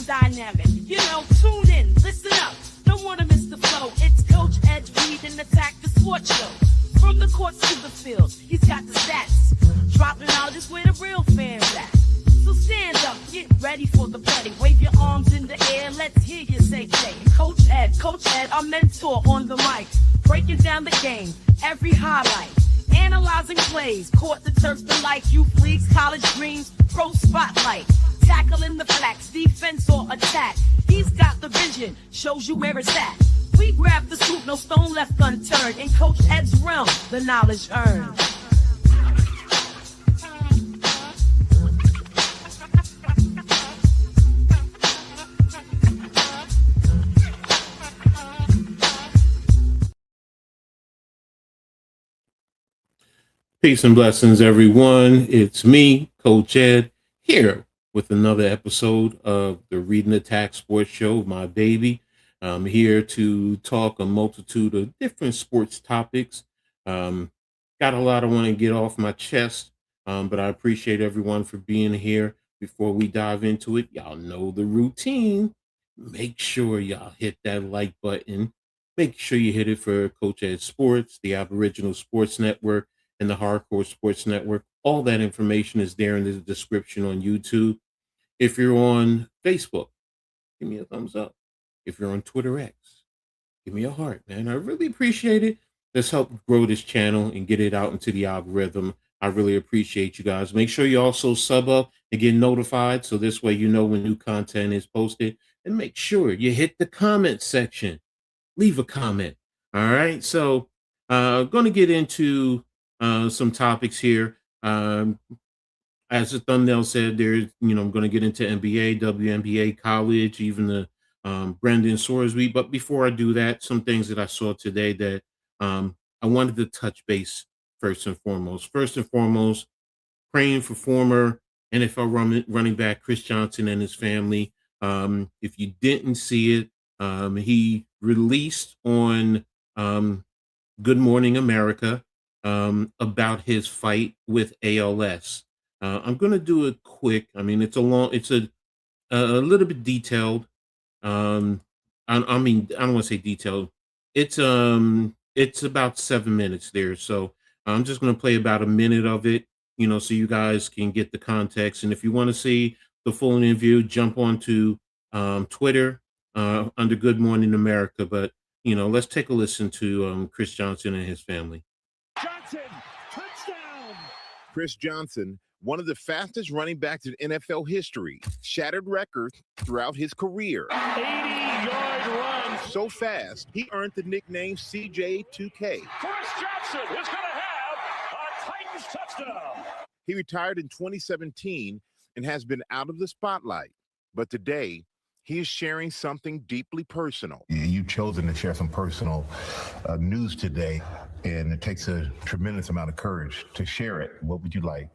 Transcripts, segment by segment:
dynamic. You know, tune in, listen up. Don't want to miss the flow. It's Coach Edd reading Attack the Sports Show. From the courts to the field, he's got the stats. Dropping knowledge is where the real fans at. So stand up, get ready for the play. Wave your arms in the air, let's hear you say play. Coach Edd, our mentor on the mic. Breaking down the game, every highlight. Analyzing plays, court the turf the like. Youth leagues, college dreams, pro spotlight. Tackling the flats, defense or attack. He's got the vision, shows you where it's at. We grab the scoop, no stone left unturned. In Coach Edd's realm, the knowledge earned. Peace and blessings, everyone. It's me, Coach Edd, here with another episode of the Reading Attack Sports Show, my baby. I'm here to talk a multitude of different sports topics. Got a lot I want to get off my chest, but I appreciate everyone for being here. Before we dive into it, y'all know the routine. Make sure y'all hit that like button. Make sure you hit it for Coach Edd Sports, the Aboriginal Sports Network, and the Hardcore Sports Network. All that information is there in the description on YouTube. If you're on Facebook, give me a thumbs up. If you're on Twitter X, give me a heart, man. I really appreciate it. Let's help grow this channel and get it out into the algorithm. I really appreciate you guys. Make sure you also sub up and get notified, so this way you know when new content is posted. And make sure you hit the comment section. Leave a comment. All right. So going to get into some topics here. As the thumbnail said, I'm going to get into NBA, WNBA, college, even the Brendan Sorsby. But before I do that, some things that I saw today that I wanted to touch base first and foremost. First and foremost, praying for former NFL running back Chris Johnson and his family. If you didn't see it, he released on Good Morning America about his fight with ALS. I'm going to do it quick. I mean, it's a little bit detailed. I don't want to say detailed. It's about 7 minutes there. So I'm just going to play about a minute of it, so you guys can get the context. And if you want to see the full interview, jump onto Twitter under Good Morning America. But, let's take a listen to Chris Johnson and his family. Johnson, touchdown! Chris Johnson, one of the fastest running backs in NFL history, shattered records throughout his career. 80-yard run. So fast, he earned the nickname CJ2K. Chris Johnson is going to have a Titans touchdown. He retired in 2017 and has been out of the spotlight. But today, he is sharing something deeply personal. You've chosen to share some personal news today, and it takes a tremendous amount of courage to share it. What would you like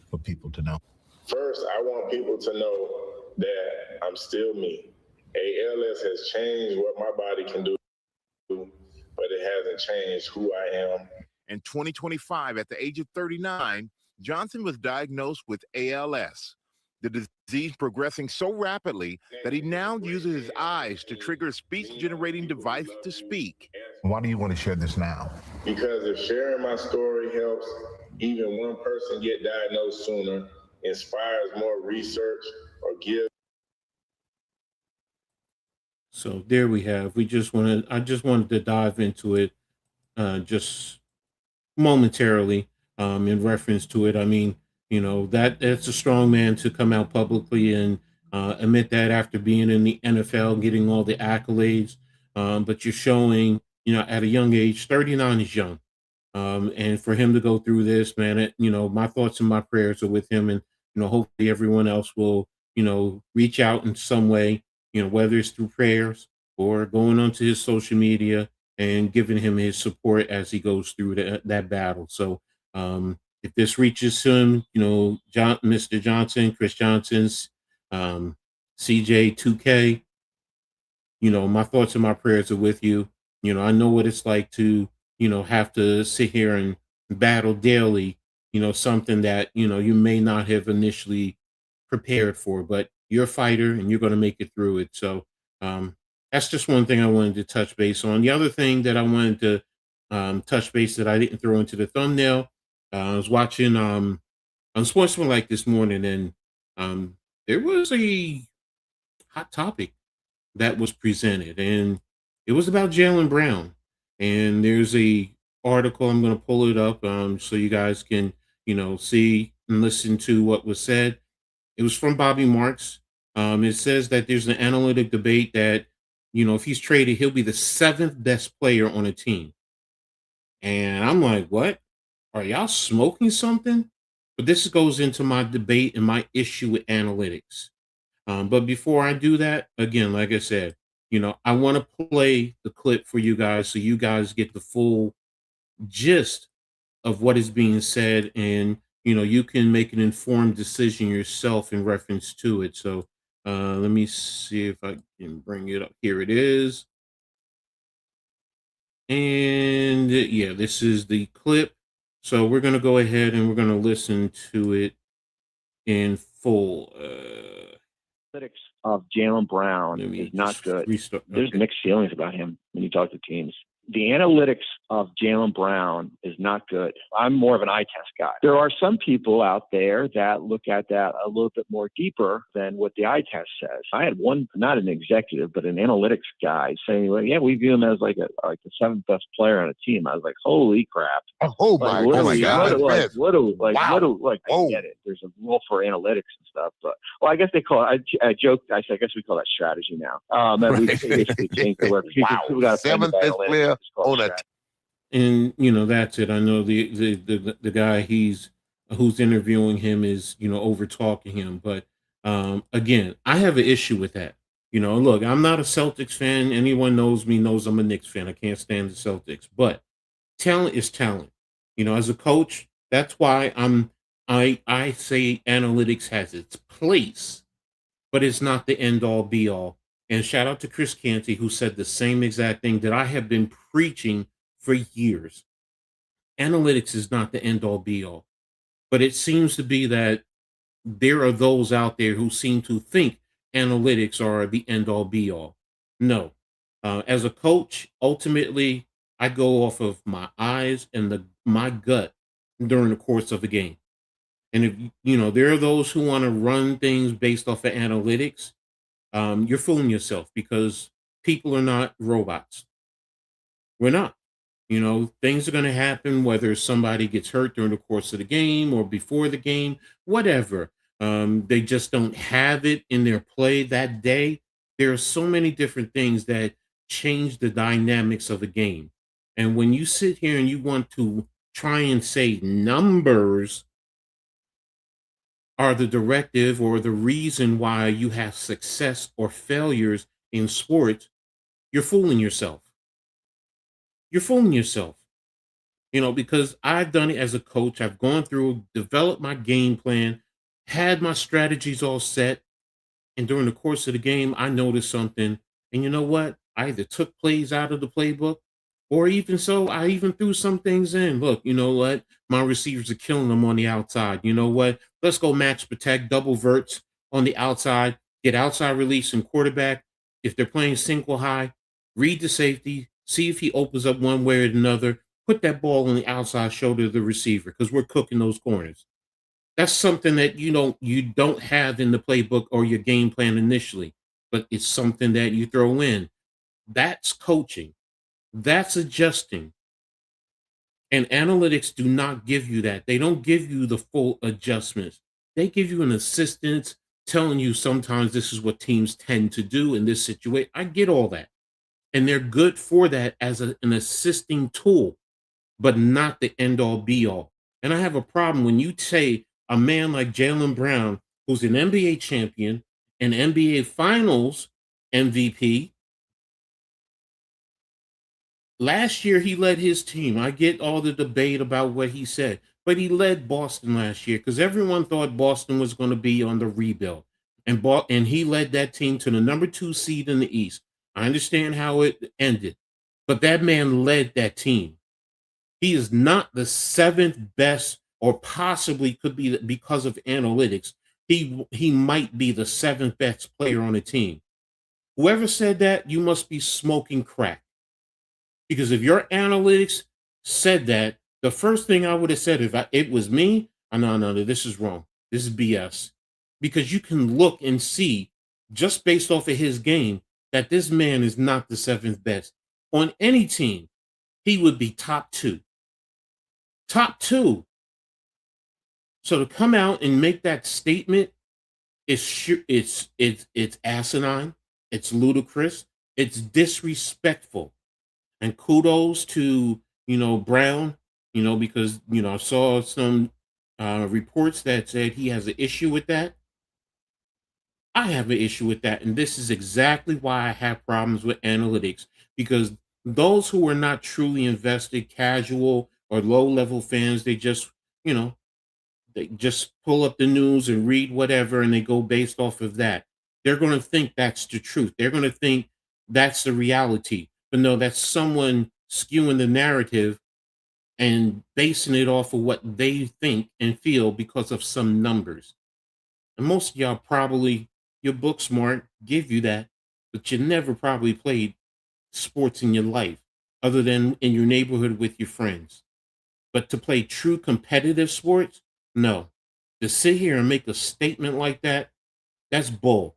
for people to know? First, I want people to know that I'm still me. ALS has changed what my body can do, but it hasn't changed who I am. In 2025, at the age of 39, Johnson was diagnosed with ALS. The disease progressing so rapidly that he now uses his eyes to trigger a speech-generating device to speak. Why do you want to share this now? Because if sharing my story helps even one person get diagnosed sooner, inspires more research, or gives. So there we have. I just wanted to dive into it just momentarily in reference to it. I mean, that's a strong man to come out publicly and admit that after being in the NFL, getting all the accolades. But you're showing, at a young age, 39 is young. And for him to go through this, man, my thoughts and my prayers are with him. And, hopefully everyone else will, reach out in some way, whether it's through prayers or going onto his social media and giving him his support as he goes through that battle. So, if this reaches him, Mr. Johnson, Chris Johnson's, CJ2K, my thoughts and my prayers are with you. I know what it's like to, have to sit here and battle daily, something that, you may not have initially prepared for. But, You're a fighter, and you're going to make it through it. So that's just one thing I wanted to touch base on. The other thing that I wanted to touch base that I didn't throw into the thumbnail, I was watching on Sportsmanlike this morning, and there was a hot topic that was presented, and it was about Jaylen Brown. And there's a article, I'm going to pull it up so you guys can, see and listen to what was said. It was from Bobby Marks. It says that there's an analytic debate that, if he's traded, he'll be the 7th best player on a team. And I'm like, what? Are y'all smoking something? But this goes into my debate and my issue with analytics. But before I do that, again, like I said, I want to play the clip for you guys so you guys get the full gist of what is being said, and you can make an informed decision yourself in reference to it. So let me see if I can bring it up. Here it is. And yeah, this is the clip. So we're going to go ahead and we're going to listen to it in full. Of Jaylen Brown is not good. There's mixed feelings about him when you talk to teams. The analytics of Jaylen Brown is not good. I'm more of an eye test guy. There are some people out there that look at that a little bit more deeper than what the eye test says. I had one, not an executive, but an analytics guy saying, well, yeah, we view him as like the 7th best player on a team. I was like, holy crap. Oh my God. I get it. There's a rule for analytics and stuff, but I guess they call it, I joked, I said, I guess we call that strategy now. We basically changed the word. People got 7th best player on a team. And that's it. I know the guy who's interviewing him is over talking him, but again, I have an issue with that. Look, I'm not a Celtics fan. Anyone knows me knows I'm a Knicks fan. I can't stand the Celtics, but talent is talent. As a coach, that's why I say analytics has its place, but it's not the end all be all. And shout out to Chris Canty, who said the same exact thing that I have been preaching for years. Analytics is not the end all be all, but it seems to be that there are those out there who seem to think analytics are the end all be all. No, as a coach, ultimately, I go off of my eyes and my gut during the course of a game. And if there are those who want to run things based off of analytics, you're fooling yourself, because people are not robots. We're not. Things are going to happen, whether somebody gets hurt during the course of the game or before the game, whatever. They just don't have it in their play that day. There are so many different things that change the dynamics of a game. And when you sit here and you want to try and say numbers are the directive or the reason why you have success or failures in sports, you're fooling yourself. You're fooling yourself. Because I've done it as a coach. I've gone through, developed my game plan, had my strategies all set, and during the course of the game, I noticed something. And you know what? I either took plays out of the playbook, or even so, I even threw some things in. Look, you know what? My receivers are killing them on the outside. You know what? Let's go max protect, double verts on the outside, get outside release and quarterback. If they're playing single high, read the safety, see if he opens up one way or another, put that ball on the outside shoulder of the receiver, because we're cooking those corners. That's something that you don't have in the playbook or your game plan initially, but it's something that you throw in. That's coaching. That's adjusting. And analytics do not give you that. They don't give you the full adjustments. They give you an assistance telling you sometimes this is what teams tend to do in this situation. I get all that. And they're good for that as an assisting tool, but not the end all be all. And I have a problem when you say a man like Jaylen Brown, who's an NBA champion, an NBA Finals MVP. Last year, he led his team. I get all the debate about what he said, but he led Boston last year because everyone thought Boston was going to be on the rebuild. And he led that team to the number 2 seed in the East. I understand how it ended, but that man led that team. He is not the 7th best, or possibly could be because of analytics. he might be the 7th best player on the team. Whoever said that, you must be smoking crack. Because if your analytics said that, the first thing I would have said if it was me, no, this is wrong. This is BS. Because you can look and see, just based off of his game, that this man is not the 7th best. On any team, he would be top 2. Top 2. So to come out and make that statement, it's asinine, it's ludicrous, it's disrespectful. And kudos to, Brown, because, I saw some reports that said he has an issue with that. I have an issue with that. And this is exactly why I have problems with analytics, because those who are not truly invested, casual or low level fans, they just, they just pull up the news and read whatever and they go based off of that. They're going to think that's the truth. They're going to think that's the reality. But no, that's someone skewing the narrative and basing it off of what they think and feel because of some numbers. And most of y'all probably, your book smart, give you that, but you never probably played sports in your life other than in your neighborhood with your friends. But to play true competitive sports, no. To sit here and make a statement like that, that's bull.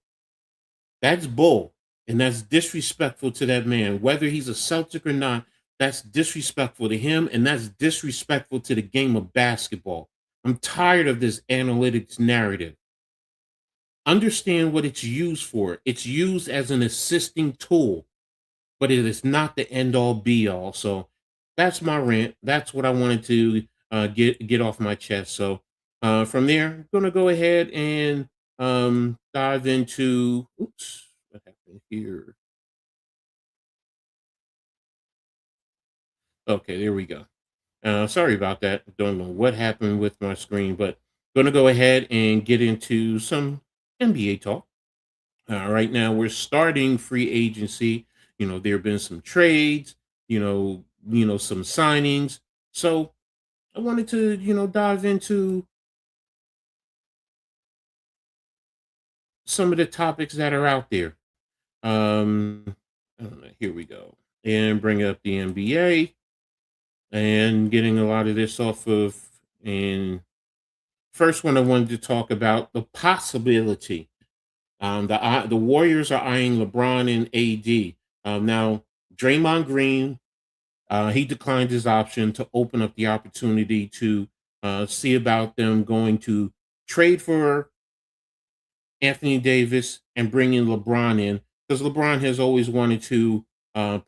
That's bull. And that's disrespectful to that man. Whether he's a Celtic or not, that's disrespectful to him, and that's disrespectful to the game of basketball. I'm tired of this analytics narrative. Understand what it's used for. It's used as an assisting tool, but it is not the end-all be-all. So that's my rant. That's what I wanted to get off my chest. So from there, I'm going to go ahead and dive into, oops, what happened here? Okay, there we go. Sorry about that. Don't know what happened with my screen, but going to go ahead and get into some NBA talk. Right now, we're starting free agency. There have been some trades, some signings. So I wanted to, dive into some of the topics that are out there. I don't know, here we go. And bring up the NBA and getting a lot of this off of. And first one I wanted to talk about the possibility. The Warriors are eyeing LeBron and AD. Now, Draymond Green, he declined his option to open up the opportunity to see about them going to trade for Anthony Davis and bringing LeBron in, because LeBron has always wanted to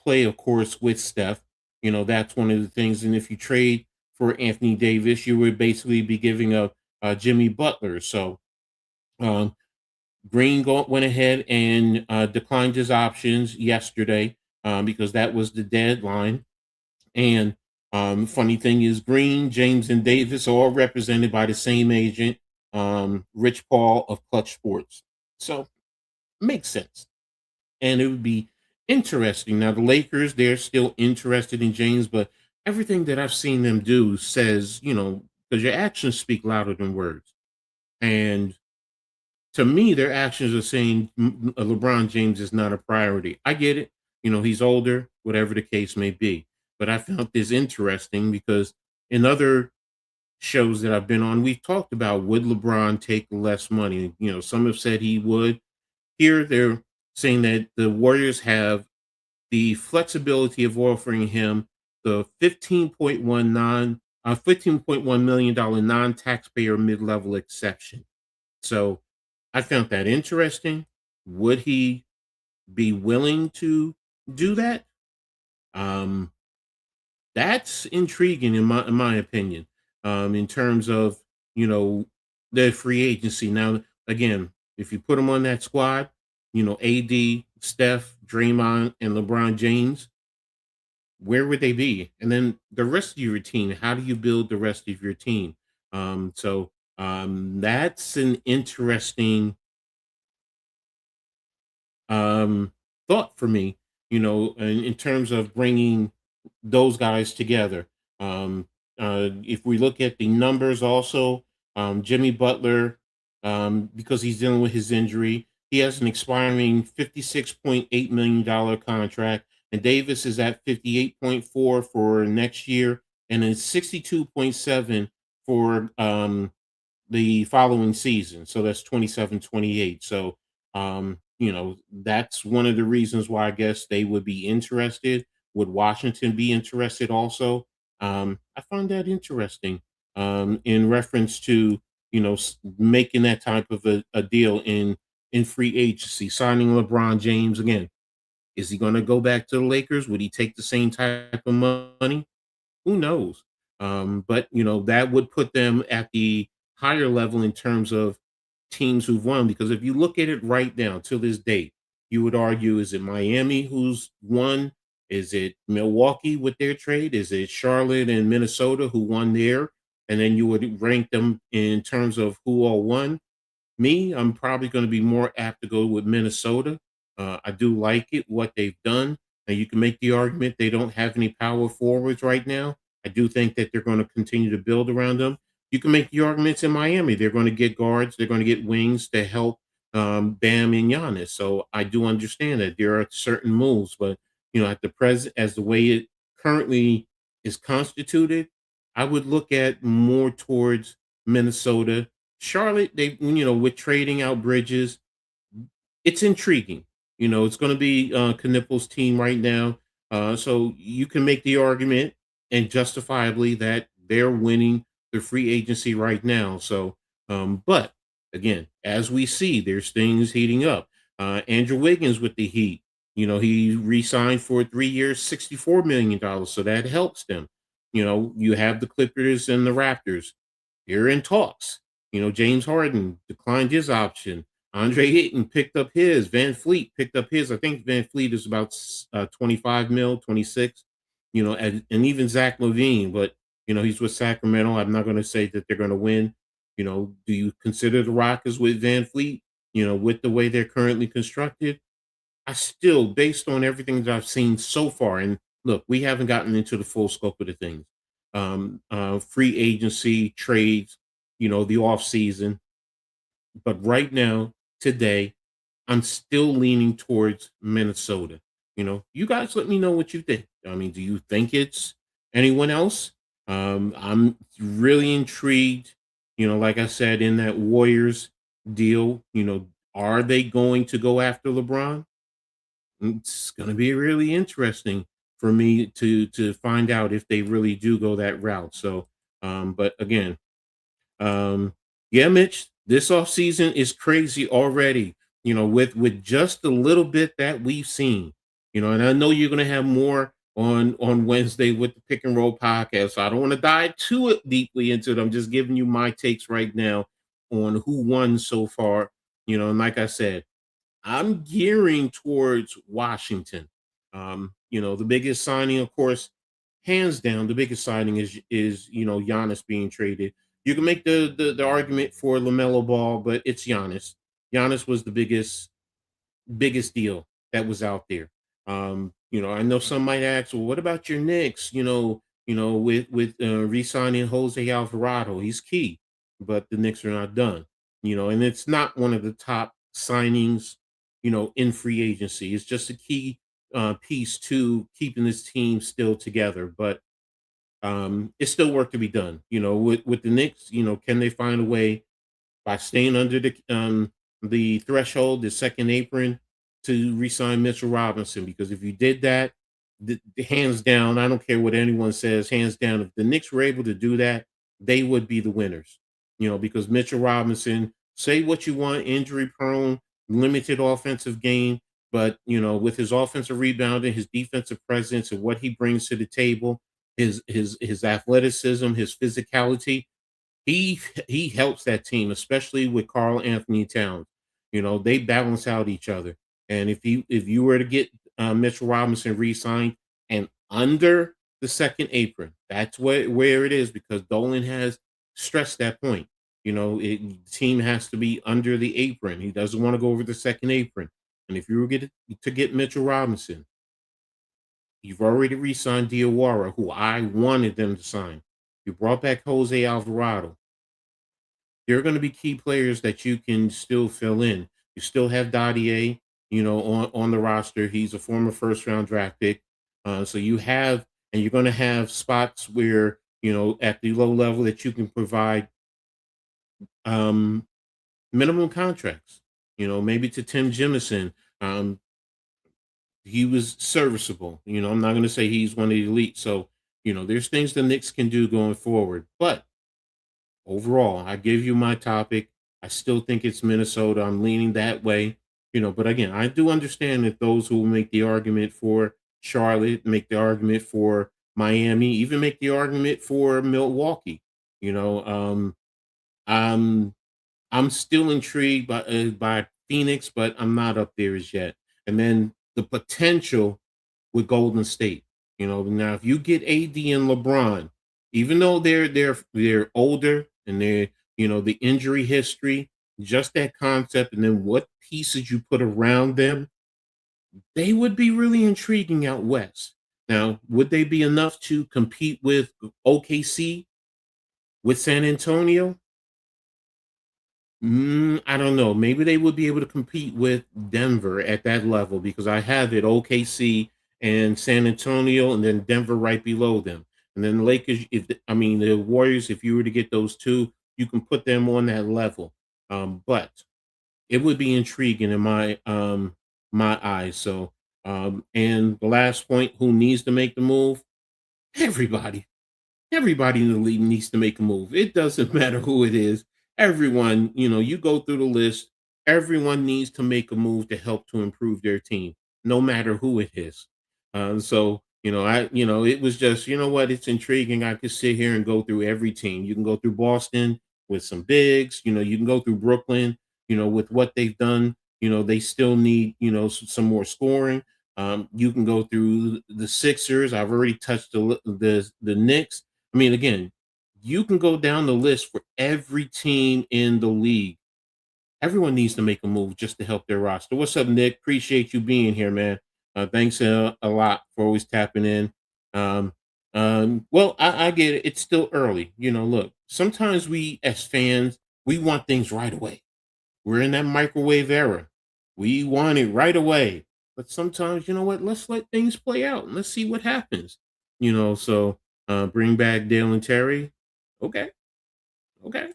play, of course, with Steph. That's one of the things. And if you trade for Anthony Davis, you would basically be giving up Jimmy Butler. So Green went ahead and declined his options yesterday because that was the deadline. And funny thing is, Green, James, and Davis are all represented by the same agent, Rich Paul of Clutch Sports. So makes sense. And it would be interesting. Now, the Lakers, they're still interested in James, but everything that I've seen them do says, because your actions speak louder than words. And to me, their actions are saying LeBron James is not a priority. I get it. He's older, whatever the case may be. But I found this interesting because in other shows that I've been on, we've talked about, would LeBron take less money? Some have said he would. Here, they're saying that the Warriors have the flexibility of offering him the $15.1 million non-taxpayer mid-level exception. So I found that interesting. Would he be willing to do that? That's intriguing in my opinion. In terms of the free agency. Now, again, if you put him on that squad, AD, Steph, Draymond, and LeBron James, where would they be? And then the rest of your team. How do you build the rest of your team? So that's an interesting thought for me, in terms of bringing those guys together. If we look at the numbers also, Jimmy Butler, because he's dealing with his injury. He has an expiring $56.8 million contract, and Davis is at 58.4 for next year, and then 62.7 for the following season. So that's 27-28. So that's one of the reasons why I guess they would be interested. Would Washington be interested also? I find that interesting in reference to making that type of a deal in free agency, signing LeBron James again. Is he going to go back to the Lakers? Would he take the same type of money? Who knows? But that would put them at the higher level in terms of teams who've won. Because if you look at it right now to this date, you would argue: is it Miami who's won? Is it Milwaukee with their trade? Is it Charlotte and Minnesota who won there? And then you would rank them in terms of who all won. Me, I'm probably going to be more apt to go with Minnesota. I do like it, what they've done. And you can make the argument they don't have any power forwards right now. I do think that they're going to continue to build around them. You can make the arguments in Miami. They're going to get guards. They're going to get wings to help Bam and Giannis. So I do understand that there are certain moves, but at the present, as the way it currently is constituted, I would look at more towards Minnesota. Charlotte, they with trading out Bridges, it's intriguing. It's going to be Knippel's team right now. So you can make the argument, and justifiably, that they're winning the free agency right now. So, but again, as we see, there's things heating up. Andrew Wiggins with the Heat, he re-signed for 3 years, $64 million. So that helps them. You have the Clippers and the Raptors. They're in talks. James Harden declined his option. Andre Ayton picked up his. Van Fleet picked up his. I think Van Fleet is about 25 mil, 26. And even Zach LaVine, but he's with Sacramento. I'm not going to say that they're going to win. Do you consider the Rockets with Van Fleet? With the way they're currently constructed, I still, based on everything that I've seen so far, and look, we haven't gotten into the full scope of the things. Free agency, trades, the off season. But right now, today, I'm still leaning towards Minnesota. You guys let me know what you think. I mean, do you think it's anyone else? I'm really intrigued, like I said, in that Warriors deal, are they going to go after LeBron? It's going to be really interesting for me to find out if they really do go that route. So, but again, yeah, Mitch, this offseason is crazy already, with just a little bit that we've seen, and I know you're going to have more on Wednesday with the Pick and Roll podcast. So I don't want to dive too deeply into it. I'm just giving you my takes right now on who won so far, and like I said, I'm gearing towards Washington. The biggest signing, of course, hands down, the biggest signing is Giannis being traded. You can make the argument for LaMelo Ball, but it's Giannis. Giannis was the biggest deal that was out there. I know some might ask, well, what about your Knicks? With re-signing Jose Alvarado, he's key, but the Knicks are not done. And it's not one of the top signings, in free agency. It's just a key piece to keeping this team still together. But it's still work to be done. With the Knicks, can they find a way by staying under the threshold, the second apron, to re-sign Mitchell Robinson? Because if you did that, the hands down, I don't care what anyone says, hands down, if the Knicks were able to do that, they would be the winners. Because Mitchell Robinson, say what you want, injury prone, limited offensive game, but with his offensive rebounding, his defensive presence, and what he brings to the table, his athleticism, his physicality, he helps that team, especially with Karl Anthony Towns. They balance out each other. And if you were to get Mitchell Robinson re-signed and under the second apron, that's where it is, because Dolan has stressed that point. The team has to be under the apron. He doesn't want to go over the second apron. And if you were to get Mitchell Robinson, you've already re-signed Diawara, who I wanted them to sign. You brought back Jose Alvarado. there are going to be key players that you can still fill in. You still have Dottier, on the roster. He's a former first round draft pick. So you have, and you're going to have spots where, at the low level that you can provide um, minimum contracts, maybe to Tim Jemison. He was serviceable. I'm not going to say he's one of the elite. So, there's things the Knicks can do going forward. But overall, I give you my topic. I still think it's Minnesota. I'm leaning that way. But again, I do understand that those who make the argument for Charlotte, make the argument for Miami, even make the argument for Milwaukee. You know, I'm I'm still intrigued by Phoenix, but I'm not up there as yet. And then the potential with Golden State. Now if you get AD and LeBron, even though they're older and they're the injury history, just that concept, and then what pieces you put around them, they would be really intriguing out west. Now, would they be enough to compete with OKC, with San Antonio? I don't know. Maybe they would be able to compete with Denver at that level because I have it OKC and San Antonio, and then Denver right below them, and then the Lakers. The Warriors, if you were to get those two, you can put them on that level. But it would be intriguing in my eyes. So, and the last point, who needs to make the move? Everybody. Everybody in the league needs to make a move. It doesn't matter who it is. Everyone, you go through the list. Everyone needs to make a move to help to improve their team, no matter who it is. So, it was just, what? It's intriguing. I could sit here and go through every team. You can go through Boston with some bigs. You can go through Brooklyn. With what they've done. They still need, some more scoring. You can go through the Sixers. I've already touched the Knicks. Again, you can go down the list for every team in the league. Everyone needs to make a move just to help their roster. What's up, Nick? Appreciate you being here, man. Thanks a lot for always tapping in. Well, I get it. It's still early. Look, sometimes we as fans, we want things right away. We're in that microwave era. We want it right away. But sometimes, let's let things play out and let's see what happens. So bring back Dale and Terry. Okay. Okay.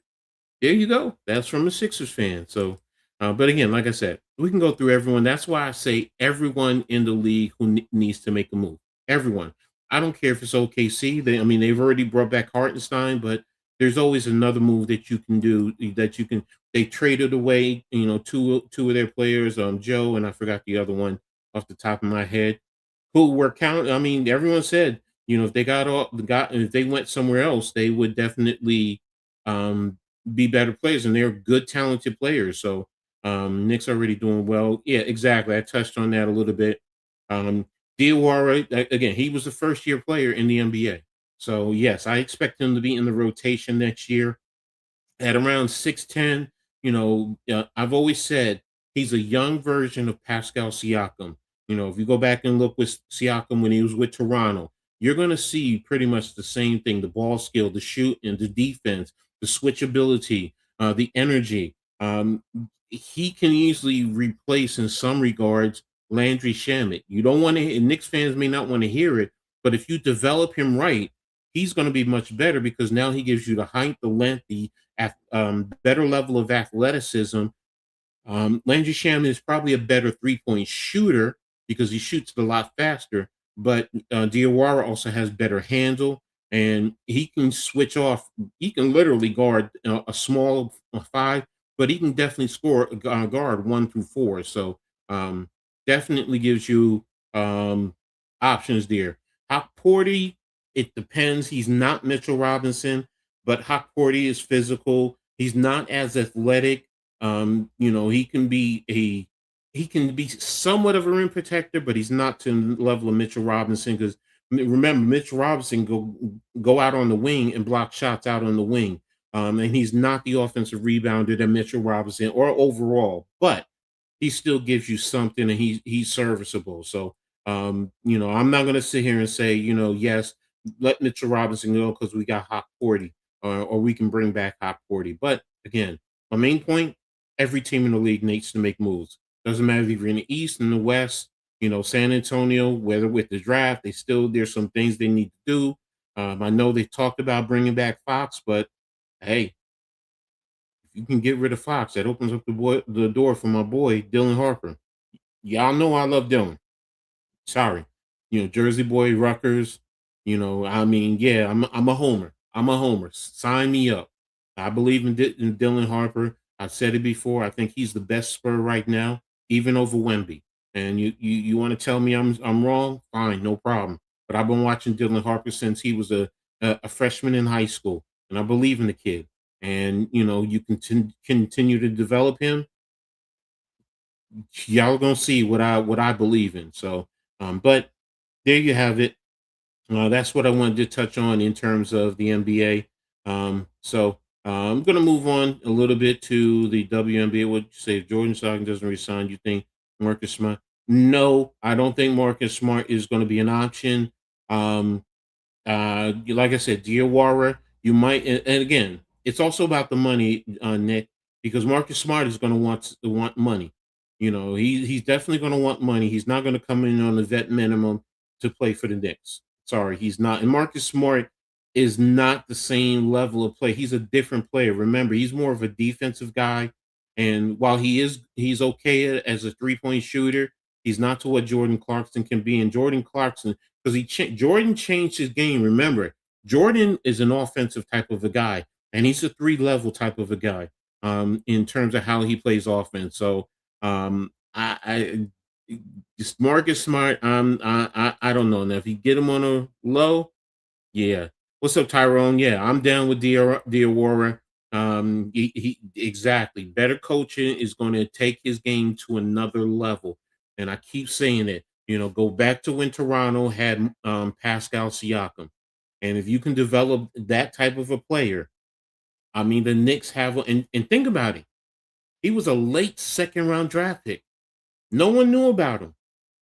There you go. That's from a Sixers fan. So, but again, like I said, we can go through everyone. That's why I say everyone in the league who needs to make a move. Everyone. I don't care if it's OKC. They've already brought back Hartenstein, but there's always another move that you can do that you can. They traded away, two of their players, Joe, and I forgot the other one off the top of my head, who were everyone said, if they if they went somewhere else, they would definitely be better players, and they're good, talented players. So Knicks already doing well. Yeah, exactly. I touched on that a little bit. Diawara, again, he was a first-year player in the NBA. So yes, I expect him to be in the rotation next year at around 6'10". I've always said he's a young version of Pascal Siakam. If you go back and look with Siakam when he was with Toronto, you're going to see pretty much the same thing: the ball skill, the shoot, and the defense, the switchability, the energy. He can easily replace, in some regards, Landry Shamet. You don't want to. Knicks fans may not want to hear it, but if you develop him right, he's going to be much better because now he gives you the height, the length, the better level of athleticism. Landry Shamet is probably a better three-point shooter because he shoots it a lot faster, but Diawara also has better handle, and he can switch off. He can literally guard a small five, but he can definitely score guard 1 through 4. So definitely gives you options there. Porty, it depends. He's not Mitchell Robinson, but Porty is physical. He's not as athletic. He can be somewhat of a rim protector, but he's not to the level of Mitchell Robinson. Because remember, Mitchell Robinson go out on the wing and block shots out on the wing, and he's not the offensive rebounder that Mitchell Robinson or overall, but he still gives you something, and he's serviceable. So, I'm not going to sit here and say, yes, let Mitchell Robinson go because we got Porty, or we can bring back Porty, but Again, my main point, every team in the league needs to make moves. Doesn't matter if you're in the East and the West, San Antonio, whether with the draft, there's some things they need to do. I know they talked about bringing back Fox, but hey, if you can get rid of Fox, that opens up the door for my boy, Dylan Harper. Y'all know I love Dylan. Sorry. Jersey boy, Rutgers. Yeah, I'm a homer. I'm a homer. Sign me up. I believe in Dylan Harper. I've said it before. I think he's the best Spur right now, even over Wemby. And you want to tell me I'm wrong? Fine, no problem. But I've been watching Dylan Harper since he was a freshman in high school, and I believe in the kid. And you can continue to develop him. Y'all gonna see what I believe in. So, but there you have it. That's what I wanted to touch on in terms of the NBA. So I'm going to move on a little bit to the WNBA. What you say? If Jordan Stockton doesn't resign, you think Marcus Smart? No, I don't think Marcus Smart is going to be an option. Like I said, Diawara, you might, and again, it's also about the money, Nick, because Marcus Smart is going to want money. He's definitely going to want money. He's not going to come in on the vet minimum to play for the Knicks. Sorry, he's not. And Marcus Smart is not the same level of play. He's a different player. Remember, he's more of a defensive guy. And while he's okay as a 3-point shooter, he's not to what Jordan Clarkson can be. And Jordan Clarkson, because Jordan changed his game. Remember, Jordan is an offensive type of a guy, and he's a 3-level type of a guy in terms of how he plays offense. So I just Marcus Smart, I don't know. Now, if you get him on a low, yeah. What's up, Tyrone? Yeah, I'm down with Diawara. He exactly. Better coaching is going to take his game to another level, and I keep saying it. Go back to when Toronto had Pascal Siakam, and if you can develop that type of a player, I mean, the Knicks have. And think about it. He was a late second-round draft pick. No one knew about him.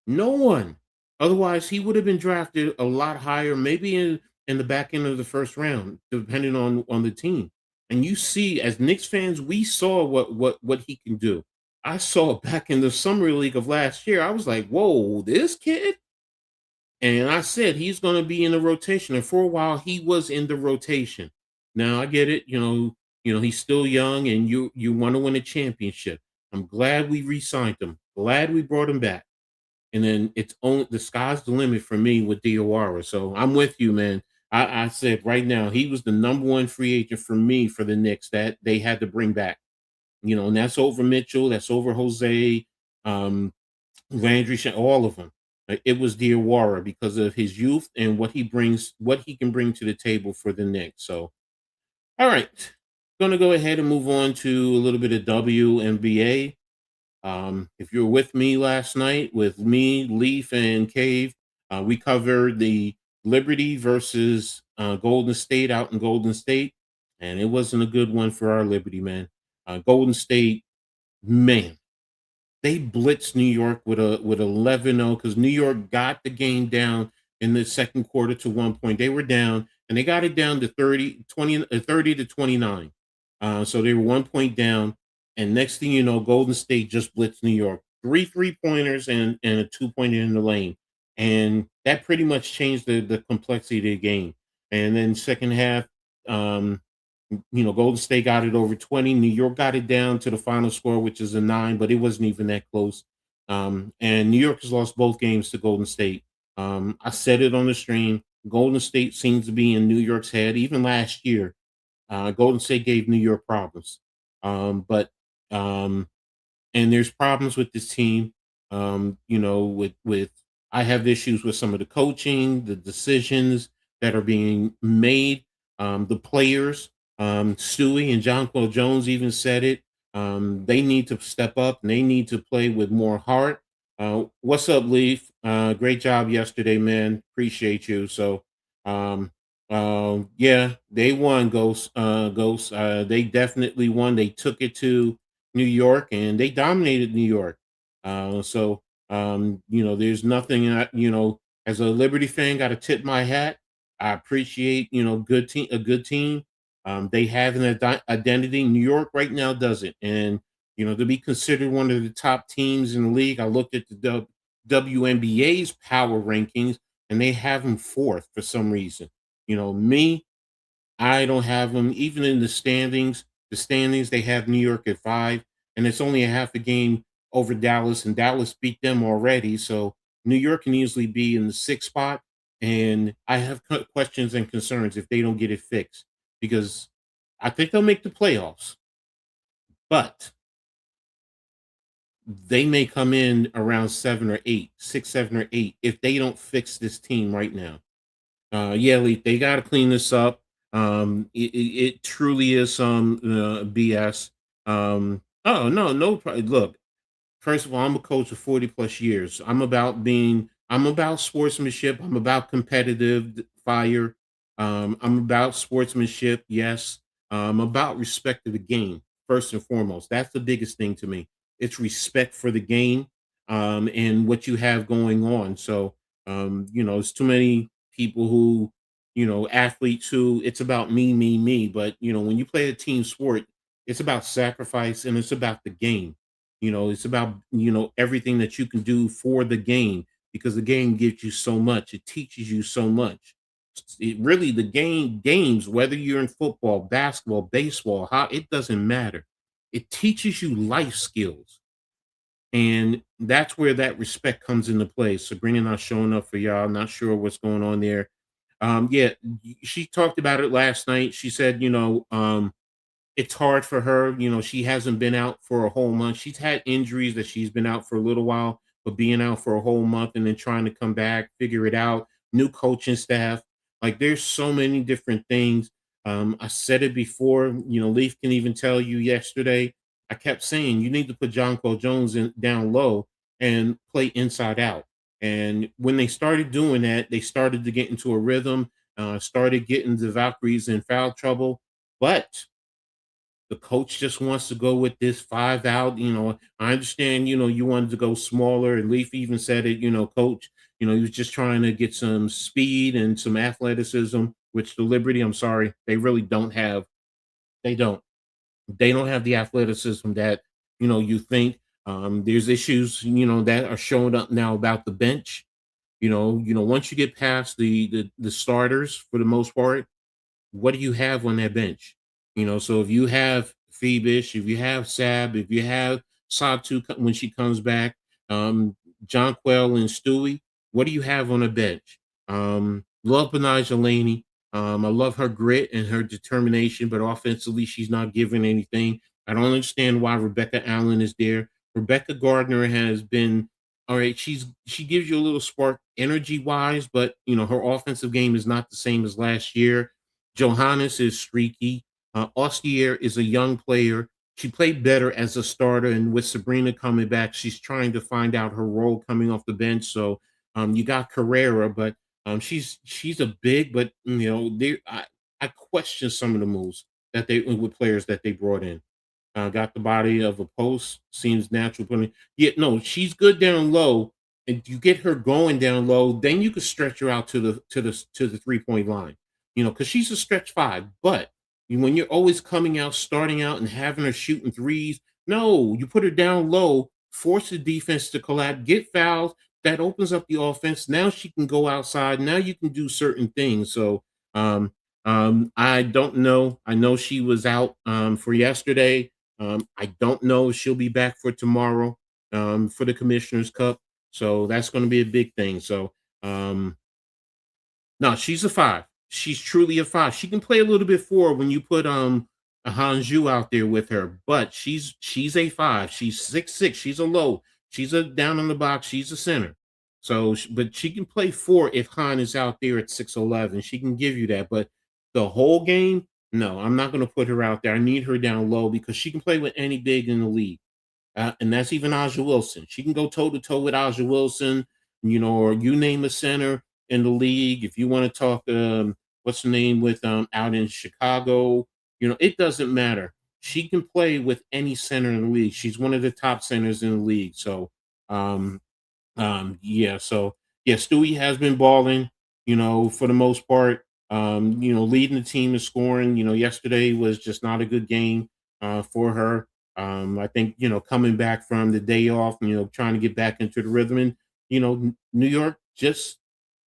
No one. Otherwise, he would have been drafted a lot higher, maybe in the back end of the first round, depending on the team. And you see, as Knicks fans, we saw what he can do. I saw it back in the summer league of last year. I was like, whoa, this kid. And I said he's going to be in the rotation. And for a while, he was in the rotation. Now I get it. He's still young, and you want to win a championship. I'm glad we re-signed him. Glad we brought him back. And then it's only the sky's the limit for me with Diawara. So I'm with you, man. I said right now he was the number one free agent for me for the Knicks that they had to bring back. And that's over Mitchell, that's over Jose, Landry, all of them. It was Diawara because of his youth and what he can bring to the table for the Knicks. So, all right, going to go ahead and move on to a little bit of WNBA. If you were with me last night, with me, Leaf, and Cave, we covered the Liberty versus Golden State out in Golden State, and it wasn't a good one for our Liberty, man. Golden State, man, they blitzed New York with 11-0 because New York got the game down in the second quarter to 1 point. They were down, and they got it down to 30 to 29. So they were 1 point down. And next thing you know, Golden State just blitzed New York. 3 3-pointers and a 2-pointer in the lane. And that pretty much changed the complexity of the game. And then second half, Golden State got it over 20. New York got it down to the final score, which is a 9, but it wasn't even that close. And New York has lost both games to Golden State. I said it on the stream. Golden State seems to be in New York's head. Even last year, Golden State gave New York problems. But and there's problems with this team. With I have issues with some of the coaching, the decisions that are being made, the players. Stewie and John Paul Jones even said it. They need to step up and they need to play with more heart. What's up, Leaf? Great job yesterday, man. Appreciate you. So, yeah, they won, Ghost. They definitely won. They took it to New York and they dominated New York. There's nothing, as a Liberty fan, got to tip my hat. I appreciate, a good team. They have an identity. New York right now doesn't. And, to be considered one of the top teams in the league, I looked at the WNBA's power rankings, and they have them fourth for some reason. Me, I don't have them. Even in the standings, they have New York at 5, and it's only a half a game over Dallas, and Dallas beat them already. So New York can easily be in the 6th spot, and I have questions and concerns if they don't get it fixed, because I think they'll make the playoffs, but they may come in around 7 or 8, 6, 7 or 8 if they don't fix this team right now. Lee, they got to clean this up. It truly is some BS. Oh no. Look, first of all, I'm a coach for 40 plus years. I'm about sportsmanship. I'm about competitive fire. I'm about sportsmanship. Yes. I'm about respect of the game, first and foremost. That's the biggest thing to me. It's respect for the game, and what you have going on. So, it's too many people who, athletes who it's about me. But, when you play a team sport, it's about sacrifice and it's about the game. It's about, everything that you can do for the game, because the game gives you so much. It teaches you so much. It really, the games, whether you're in football, basketball, baseball, it doesn't matter. It teaches you life skills. And that's where that respect comes into play. Sabrina not showing up for y'all. Not sure what's going on there. She talked about it last night. She said, it's hard for her. She hasn't been out for a whole month. She's had injuries that she's been out for a little while, but being out for a whole month and then trying to come back, figure it out, new coaching staff. Like, there's so many different things. I said it before, Leaf can even tell you yesterday, I kept saying you need to put Jonquel Jones down low and play inside out. And when they started doing that, they started to get into a rhythm, started getting the Valkyries in foul trouble. But the coach just wants to go with this 5 out. I understand, you wanted to go smaller, and Leaf even said it, coach, he was just trying to get some speed and some athleticism, which the Liberty, I'm sorry, they really don't have. They don't. They don't have the athleticism that, you think. There's issues, that are showing up now about the bench. Once you get past the starters for the most part, what do you have on that bench? So if you have Phoebish, if you have Sab, if you have Satu when she comes back, Jonquel and Stewie, what do you have on the bench? Love Benijah Laney. I love her grit and her determination, but offensively, she's not giving anything. I don't understand why Rebecca Allen is there. Rebecca Gardner has been all right. She gives you a little spark energy wise, but her offensive game is not the same as last year. Johannes is streaky. Ostier is a young player. She played better as a starter, and with Sabrina coming back, she's trying to find out her role coming off the bench. So you got Carrera, but she's a big, but I question some of the moves that they with players that they brought in. Got the body of a post, seems natural. No, she's good down low, and you get her going down low, then you could stretch her out to the 3-point line. Because she's a stretch 5, but when you're always coming out, starting out, and having her shooting threes, no, you put her down low, force the defense to collapse, get fouls. That opens up the offense. Now she can go outside. Now you can do certain things. So I don't know. I know she was out for yesterday. I don't know if she'll be back for tomorrow for the Commissioner's Cup. So that's going to be a big thing. So no, she's a 5. She's truly a 5. She can play a little bit 4 when you put a Hanju out there with her, but she's a 5. She's 6'6". She's a low. She's a down in the box. She's a center. So, but she can play 4 if Han is out there at 6'11". She can give you that. But the whole game, no, I'm not going to put her out there. I need her down low because she can play with any big in the league. And that's even Aja Wilson. She can go toe-to-toe with Aja Wilson, or you name a center in the league. If you want to talk, what's the name with out in Chicago, it doesn't matter. She can play with any center in the league. She's one of the top centers in the league. So, Stewie has been balling, for the most part. leading the team in scoring. Yesterday was just not a good game for her. I think, coming back from the day off, trying to get back into the rhythm. And, New York just,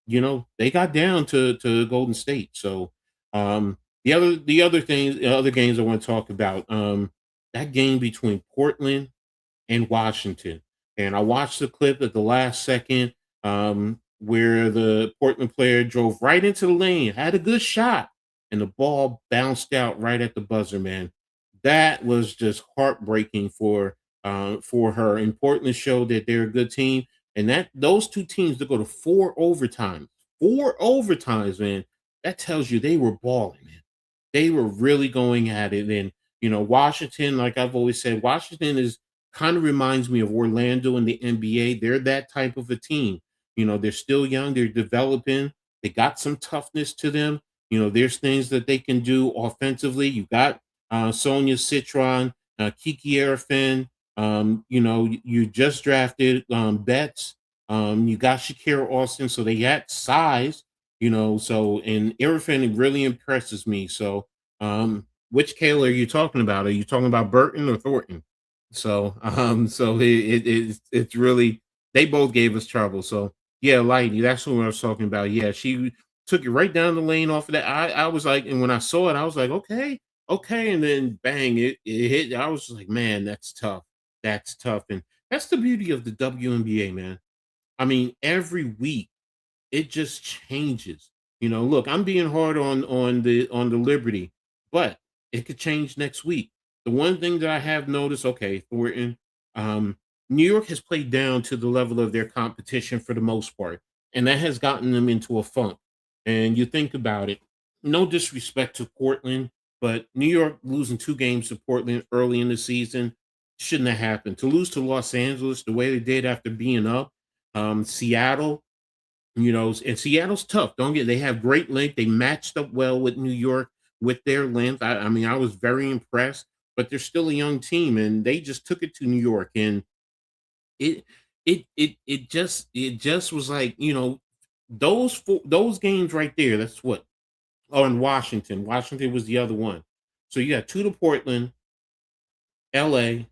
they got down to Golden State. So the other games I want to talk about, that game between Portland and Washington. And I watched the clip at the last second, where the Portland player drove right into the lane, had a good shot, and the ball bounced out right at the buzzer, man. That was just heartbreaking for her. And Portland showed that they're a good team. And that those two teams to go to four overtimes, man. That tells you they were balling, man. They were really going at it. And Washington, like I've always said, Washington is kind of reminds me of Orlando in the NBA. They're that type of a team. They're still young, they're developing, they got some toughness to them. There's things that they can do offensively. You got Sonia Citron, Kiki Arafin. You just drafted Betts. You got Shakira Austin, so they got size. So and Arafin really impresses me. So, which Kayla are you talking about? Are you talking about Burton or Thornton? So, it's really they both gave us trouble. So, yeah, Lighty, that's what I was talking about. Yeah, she took it right down the lane off of that. I was like, and when I saw it, I was like, okay, and then bang, it hit. I was like, man, that's tough. That's tough, and that's the beauty of the WNBA, man. I mean, every week it just changes. Look, I'm being hard on the Liberty, but it could change next week. The one thing that I have noticed, okay, Thornton, New York has played down to the level of their competition for the most part, and that has gotten them into a funk. And you think about it, no disrespect to Portland, but New York losing 2 games to Portland early in the season shouldn't have happened. To lose to Los Angeles the way they did after being up, Seattle, and Seattle's tough. They have great length. They matched up well with New York with their length. I mean, I was very impressed, but they're still a young team, and they just took it to New York, and it it just was like those games right there. That's what. Oh, and Washington. Washington was the other one. So you got 2 to Portland, L.A.,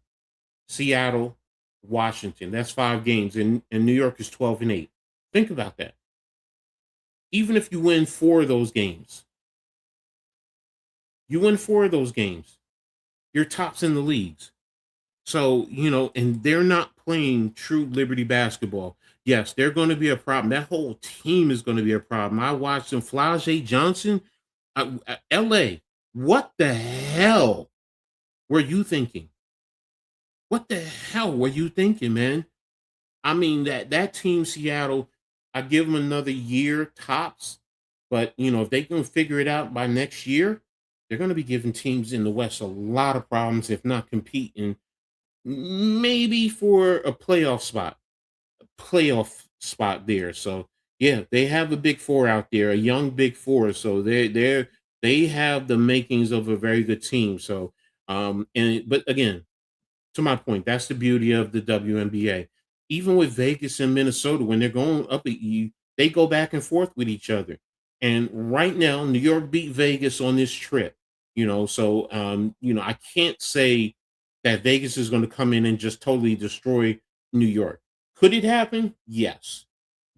Seattle, Washington. That's 5 games, and New York is 12-8. Think about that. Even if you win 4 of those games, you're tops in the leagues. So, and they're not playing true Liberty basketball. Yes, they're going to be a problem. That whole team is going to be a problem. I watched them. Flau'jae Johnson, LA, what the hell were you thinking? What the hell were you thinking, man? I mean, that team, Seattle, I give them another year tops. But, if they can figure it out by next year, they're going to be giving teams in the West a lot of problems, if not competing, maybe for a playoff spot there. So, yeah, they have a big 4 out there, a young big 4. So they have the makings of a very good team. So, but again, to my point, that's the beauty of the WNBA. Even with Vegas and Minnesota, when they're going up at you, they go back and forth with each other. And right now, New York beat Vegas on this trip. So I can't say that Vegas is going to come in and just totally destroy New York. Could it happen? Yes.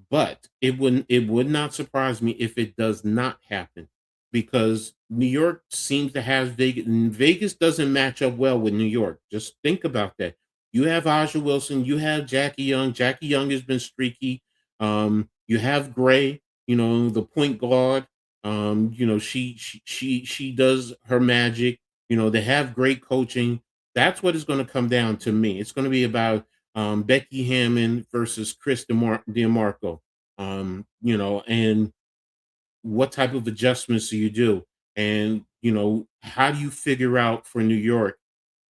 But it would not surprise me if it does not happen, because New York seems to have Vegas, and Vegas doesn't match up well with New York. Just think about that. You have Aja Wilson, you have Jackie Young. Jackie Young has been streaky. You have Gray, the point guard. She does her magic. They have great coaching. That's what it's going to come down to me. It's going to be about Becky Hammond versus Chris DiMarco. And what type of adjustments do you do? And, how do you figure out for New York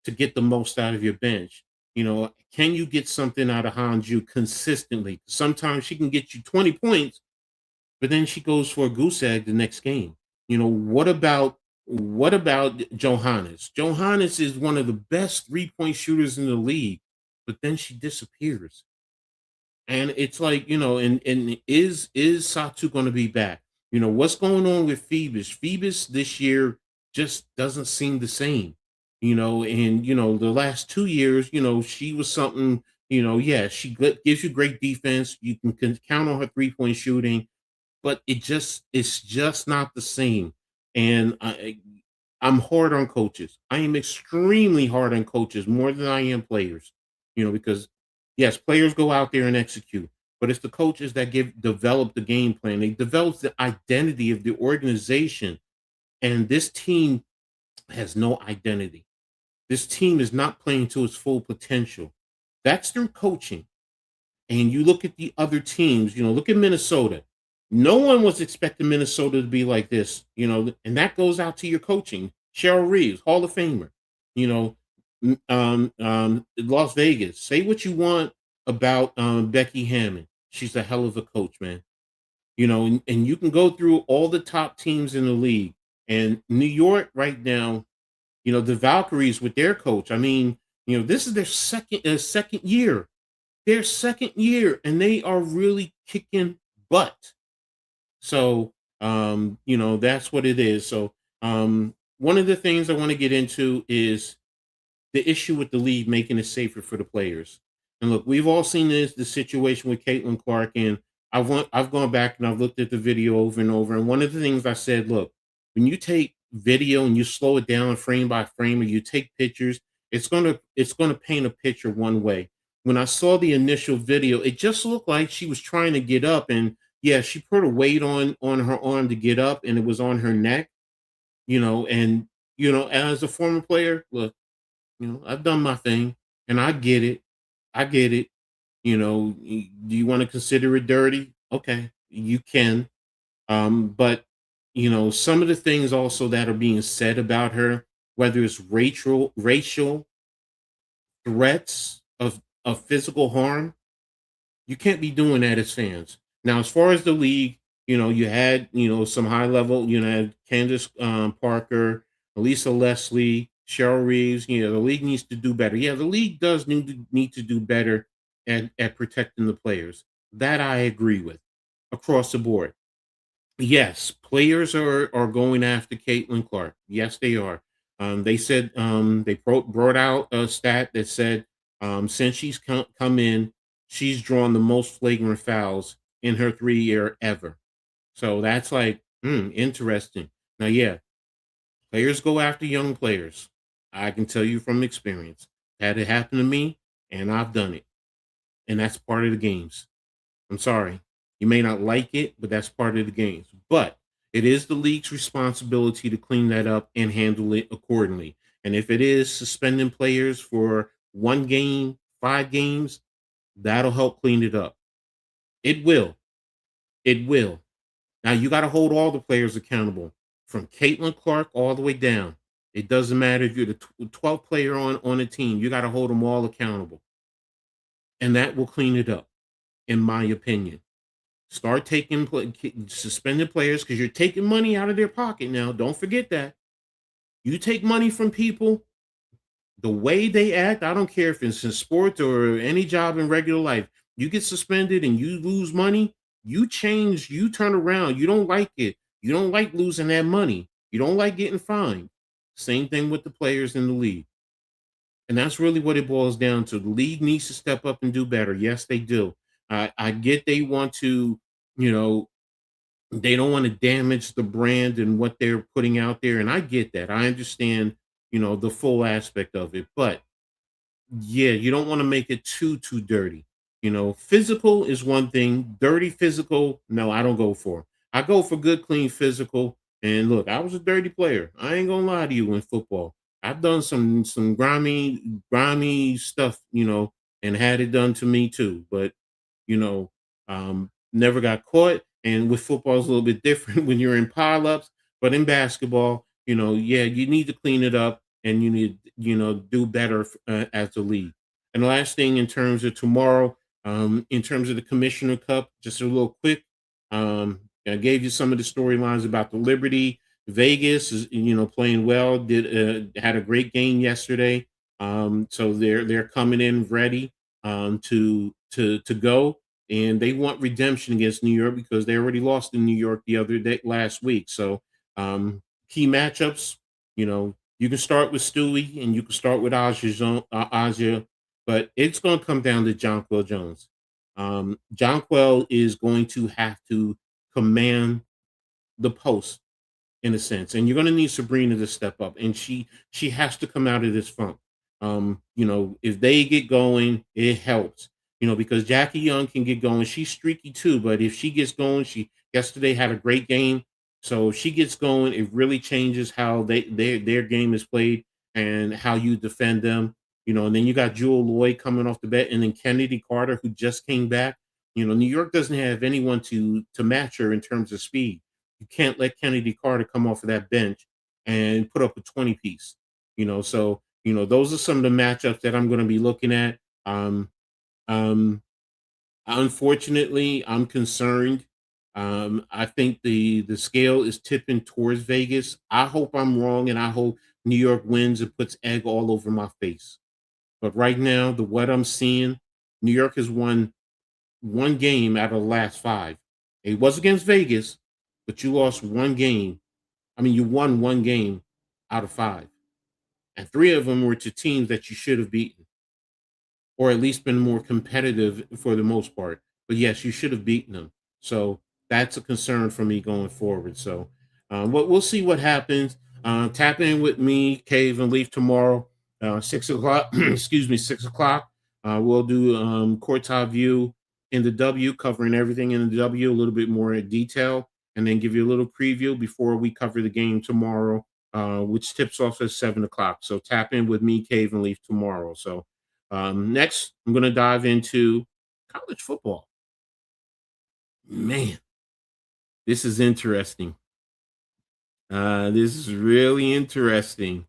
to get the most out of your bench? Can you get something out of Hanju consistently? Sometimes she can get you 20 points, but then she goes for a goose egg the next game. What about Johannes? Johannes is one of the best 3-point shooters in the league, but then she disappears. And it's like, and is Satu going to be back? What's going on with Phoebus? Phoebus this year just doesn't seem the same. And the last 2 years, she was something. Yeah, she gives you great defense. You can count on her 3-point shooting, but it's just not the same. And I'm hard on coaches. I am extremely hard on coaches, more than I am players. Because yes, players go out there and execute, but it's the coaches that develop the game plan. They develop the identity of the organization, and this team has no identity. This team is not playing to its full potential. That's through coaching. And you look at the other teams, look at Minnesota. No one was expecting Minnesota to be like this, and that goes out to your coaching. Cheryl Reeves, Hall of Famer, you know, Las Vegas. Say what you want about Becky Hammond. She's a hell of a coach, man. And you can go through all the top teams in the league. And New York right now, the Valkyries with their coach. I mean, this is their second year. Their second year, and they are really kicking butt. So, that's what it is. So, one of the things I want to get into is the issue with the league making it safer for the players. And look, we've all seen the situation with Caitlin Clark, and I've gone back and I've looked at the video over and over. And one of the things I said, look, when you take video and you slow it down frame by frame, or you take pictures, it's gonna paint a picture one way. When I saw the initial video, it just looked like she was trying to get up, and yeah, she put a weight on her arm to get up, and it was on her neck. And as a former player, look, I've done my thing, and I get it. I get it. Do you want to consider it dirty? Okay, you can. But some of the things also that are being said about her, whether it's racial threats of physical harm, you can't be doing that as fans. Now, as far as the league, you had some high level. Had Candace Parker, Elisa Leslie, Cheryl Reeves. The league needs to do better. Yeah, the league does need to do better at protecting the players. That I agree with across the board. Yes, players are going after Caitlin Clark. Yes, they are. They said they brought out a stat that said since she's come in, she's drawn the most flagrant fouls in her 3-year ever. So that's like interesting. Now, yeah, players go after young players. I can tell you from experience. Had it happen to me, and I've done it, and that's part of the games. I'm sorry. You may not like it, but that's part of the games. But it is the league's responsibility to clean that up and handle it accordingly. And if it is suspending players for 1 game, 5 games, that'll help clean it up. It will. It will. Now, you got to hold all the players accountable, from Caitlin Clark all the way down. It doesn't matter if you're the 12th player on a team. You got to hold them all accountable. And that will clean it up, in my opinion. Start suspending players, because you're taking money out of their pocket now. Don't forget that. You take money from people, the way they act, I don't care if it's in sports or any job in regular life. You get suspended and you lose money, you change, you turn around. You don't like it. You don't like losing that money. You don't like getting fined. Same thing with the players in the league. And that's really what it boils down to. The league needs to step up and do better. Yes, they do. I get they want to, they don't want to damage the brand and what they're putting out there. And I get that. I understand, the full aspect of it. But yeah, you don't want to make it too dirty. Physical is one thing. Dirty physical, no, I don't go for. I go for good, clean physical. And look, I was a dirty player. I ain't gonna lie to you in football. I've done some grimy stuff, and had it done to me too. But you know, never got caught. And with football, it's a little bit different when you're in pileups. But in basketball, yeah, you need to clean it up, and you need, do better as a league. And the last thing, in terms of tomorrow, in terms of the Commissioner Cup, just a little quick. I gave you some of the storylines about the Liberty. Vegas is, playing well. Had a great game yesterday. So they're coming in ready to go. and they want redemption against New York because they already lost in New York the other day last week. So key matchups, you can start with Stewie and you can start with Aja, but it's going to come down to Jonquel Jones. Jonquel is going to have to command the post in a sense, and you're going to need Sabrina to step up, and she has to come out of this funk. If they get going, it helps. Because Jackie Young can get going. She's streaky too, but if she gets going, she yesterday had a great game. So if she gets going, it really changes how their game is played and how you defend them. And then you got Jewel Lloyd coming off the bench, and then Kennedy Carter, who just came back. New York doesn't have anyone to match her in terms of speed. You can't let Kennedy Carter come off of that bench and put up a 20-piece. So those are some of the matchups that I'm going to be looking at. Unfortunately, I'm concerned. I think the scale is tipping towards Vegas. I hope I'm wrong, and I hope New York wins and puts egg all over my face. But right now, what I'm seeing, New York has won one game out of the last 5. It was against Vegas, but you lost one game. You won one game out of 5. And 3 of them were to teams that you should have beaten, or at least been more competitive for the most part. But yes, you should have beaten them. So that's a concern for me going forward. So we'll see what happens. Tap in with me, Cave and Leaf, tomorrow, 6 o'clock. Excuse me, 6 o'clock. We'll do Court's Eye View in the W, covering everything in the W a little bit more in detail, and then give you a little preview before we cover the game tomorrow, which tips off at 7 o'clock. So tap in with me, Cave and Leaf, tomorrow. So next, I'm going to dive into college football. Man, this is interesting. This is really interesting.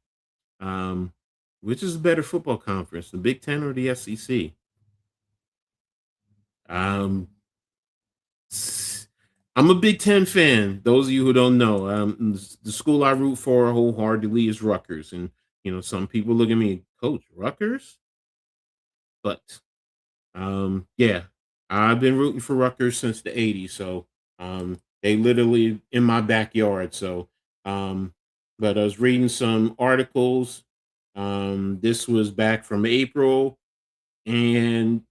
Which is a better football conference, the Big Ten or the SEC? I'm a Big Ten fan. Those of you who don't know, the school I root for wholeheartedly is Rutgers. And, some people look at me, Coach, Rutgers? But, yeah, I've been rooting for Rutgers since the 80s. So they literally in my backyard. So, but I was reading some articles. This was back from April, and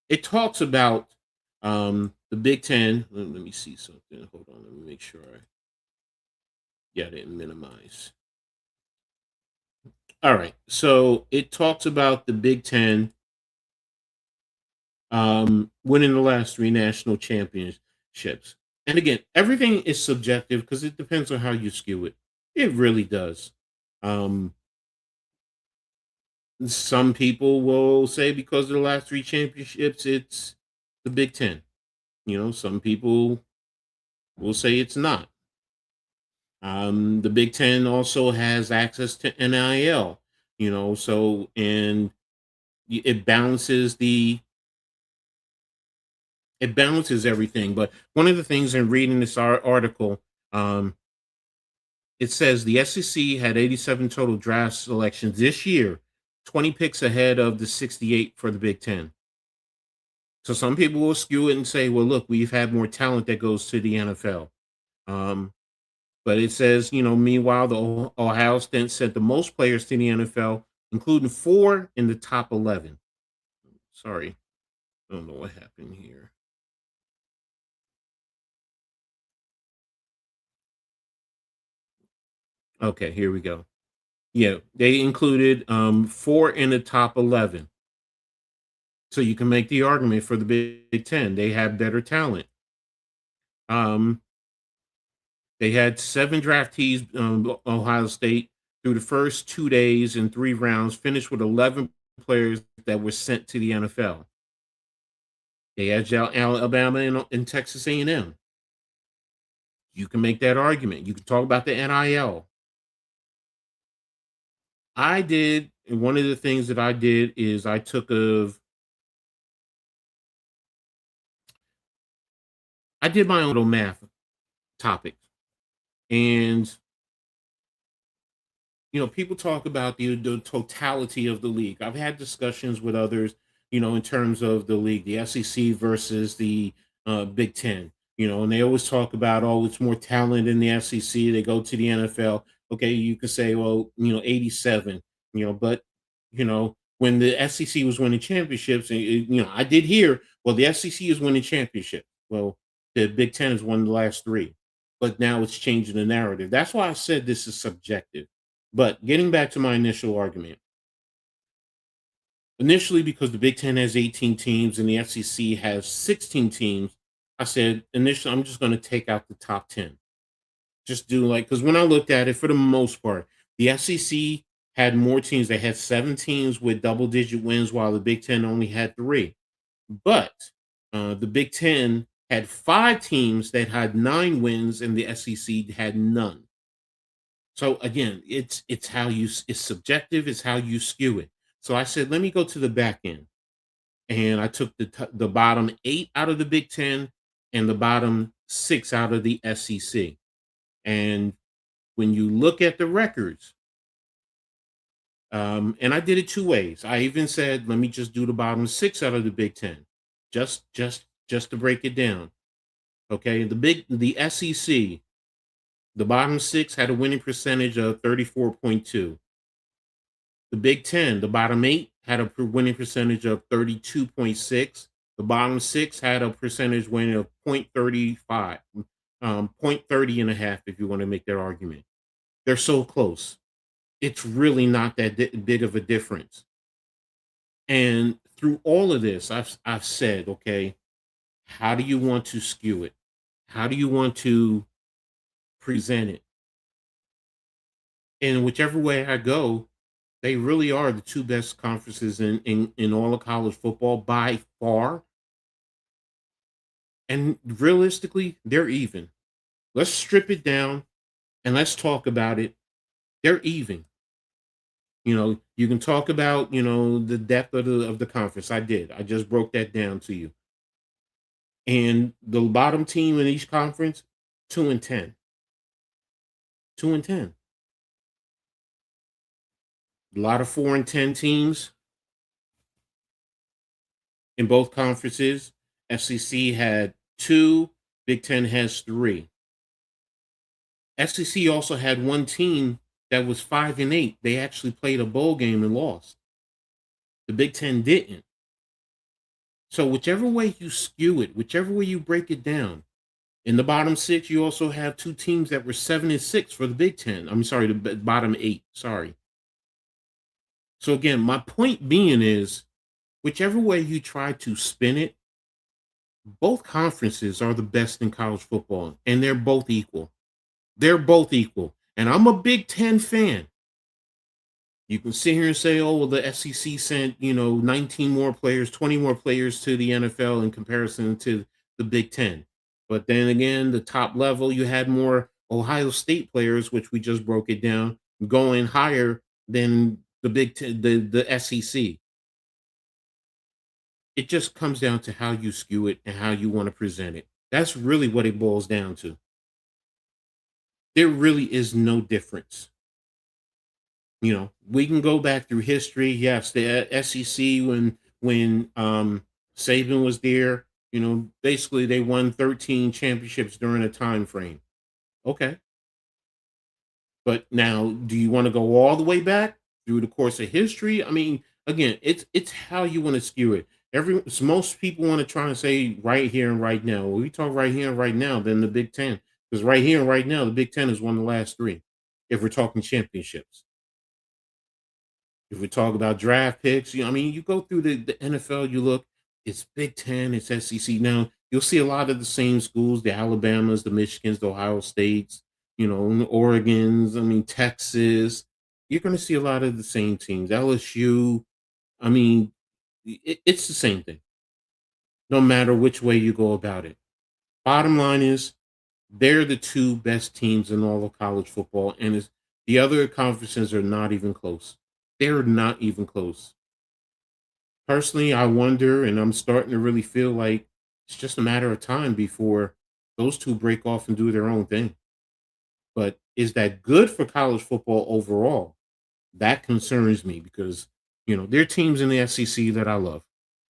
it talks about the Big Ten. Let me see something. Hold on. Let me make sure I didn't minimize. All right. So it talks about the Big Ten winning the last 3 national championships. And again, everything is subjective because it depends on how you skew it. It really does. Some people will say because of the last 3 championships, it's the Big Ten. Some people will say it's not. The Big Ten also has access to NIL, so, and it balances everything. But one of the things in reading this article, it says the SEC had 87 total draft selections this year, 20 picks ahead of the 68 for the Big Ten. So some people will skew it and say, well, look, we've had more talent that goes to the NFL. But it says, meanwhile, the Ohio State sent the most players to the NFL, including 4 in the top 11. Sorry. I don't know what happened here. Okay, here we go. Yeah, they included 4 in the top 11. So you can make the argument for the Big Ten. They have better talent. They had 7 draftees, Ohio State, through the first 2 days and 3 rounds, finished with 11 players that were sent to the NFL. They had Alabama and Texas A&M. You can make that argument. You can talk about the NIL. I did, and one of the things that I did is I did my own little math topic. And, people talk about the totality of the league. I've had discussions with others, in terms of the league, the SEC versus the Big Ten. And they always talk about, oh, it's more talent in the SEC. They go to the NFL. Okay, you can say, well, 87, but, when the SEC was winning championships, I did hear, well, the SEC is winning championships. Well, the Big Ten has won the last three, but now it's changing the narrative. That's why I said this is subjective. But getting back to my initial argument, initially, because the Big Ten has 18 teams and the SEC has 16 teams, I said initially I'm just going to take out the top 10. Just do because when I looked at it, for the most part, the SEC had more teams. They had 7 teams with double-digit wins, while the Big Ten only had 3. But the Big Ten had 5 teams that had 9 wins, and the SEC had none. So again, it's subjective. It's how you skew it. So I said, let me go to the back end, and I took the bottom 8 out of the Big Ten and the bottom 6 out of the SEC. And when you look at the records, and I did it 2 ways. I even said, let me just do the bottom 6 out of the Big Ten, just to break it down. Okay, the SEC, the bottom 6 had a winning percentage of 34.2. The Big Ten, the bottom 8 had a winning percentage of 32.6. The bottom 6 had a percentage winning of 0.35, 0.30 and a half, if you want to make that argument. They're so close. It's really not that big of a difference. And through all of this, I've said, okay, how do you want to skew it? How do you want to present it? And whichever way I go, they really are the 2 best conferences in all of college football by far. And realistically, they're even. Let's strip it down and let's talk about it. They're even. You can talk about, the depth of the conference. I did. I just broke that down to you. And the bottom team in each conference, 2-10. 2-10. A lot of 4-10 teams in both conferences. SEC had 2, Big Ten has 3. SEC also had 1 team that was 5-8. They actually played a bowl game and lost. The Big Ten didn't. So whichever way you skew it, whichever way you break it down, in the bottom 6, you also have 2 teams that were 7-6 for the Big Ten. I'm sorry, the bottom 8. Sorry. So again, my point being is, whichever way you try to spin it, both conferences are the best in college football, and they're both equal. They're both equal. And I'm a Big Ten fan. You can sit here and say, oh, well, the SEC sent, 19 more players, 20 more players to the NFL in comparison to the Big Ten. But then again, the top level, you had more Ohio State players, which we just broke it down, going higher than the Big Ten, the SEC. It just comes down to how you skew it and how you want to present it. That's really what it boils down to. There really is no difference. We can go back through history. Yes, the SEC when Saban was there, basically they won 13 championships during a time frame. Okay. But now, do you want to go all the way back through the course of history? I mean, again, it's how you want to skew it. Most people want to try and say right here and right now. Well, we talk right here and right now, then the Big Ten. Because right here and right now, the Big Ten has won the last 3, if we're talking championships. If we talk about draft picks, you go through the NFL, you look, it's Big Ten, it's SEC. Now, you'll see a lot of the same schools, the Alabamas, the Michigans, the Ohio States, the Oregons, Texas. You're going to see a lot of the same teams. LSU, it's the same thing, no matter which way you go about it. Bottom line is, they're the 2 best teams in all of college football, and the other conferences are not even close. They're not even close. Personally, I wonder, and I'm starting to really feel like it's just a matter of time before those 2 break off and do their own thing. But is that good for college football overall? That concerns me because, there are teams in the SEC that I love.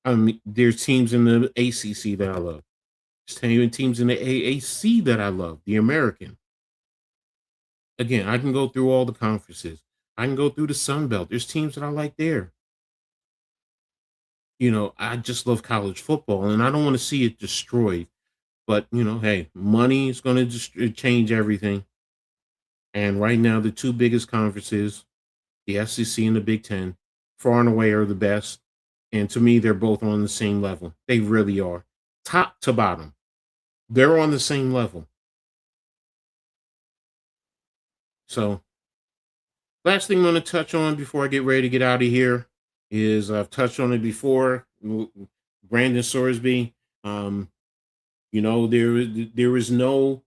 There's teams in the ACC that I love. There's teams in the AAC that I love, the American. Again, I can go through all the conferences. I can go through the Sun Belt. There's teams that I like there. I just love college football, and I don't want to see it destroyed. But, hey, money is going to change everything. And right now, the two biggest conferences, the SEC and the Big Ten, far and away are the best. And to me, they're both on the same level. They really are. Top to bottom. They're on the same level. So, last thing I'm going to touch on before I get ready to get out of here is I've touched on it before. Brandon Sorsby. There is no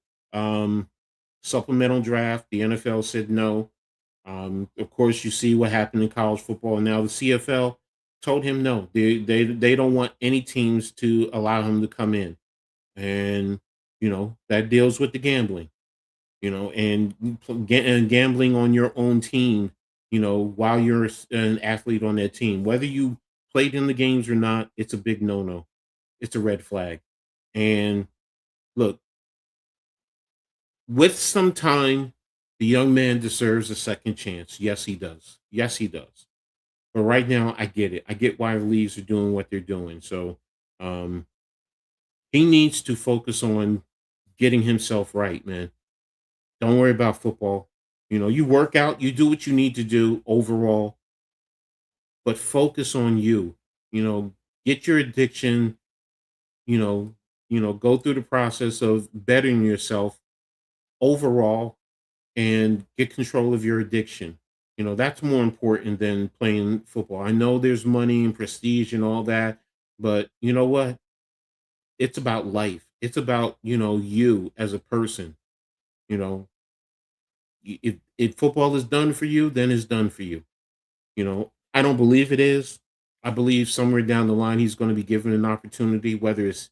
supplemental draft. The NFL said no. Of course, you see what happened in college football. Now the CFL told him no. They don't want any teams to allow him to come in. And, that deals with the gambling, and gambling on your own team, while you're an athlete on that team. Whether you played in the games or not, it's a big no-no. It's a red flag. And look, with some time, the young man deserves a second chance. Yes, he does. Yes, he does. But right now, I get it. I get why the leagues are doing what they're doing. So he needs to focus on getting himself right, man. Don't worry about football. You work out, you do what you need to do overall, but focus on you. Get your addiction, go through the process of bettering yourself overall and get control of your addiction. That's more important than playing football. I know there's money and prestige and all that, but you know what? It's about life. It's about, you as a person. If football is done for you, then it's done for you. I don't believe it is. I believe somewhere down the line, he's going to be given an opportunity, whether it's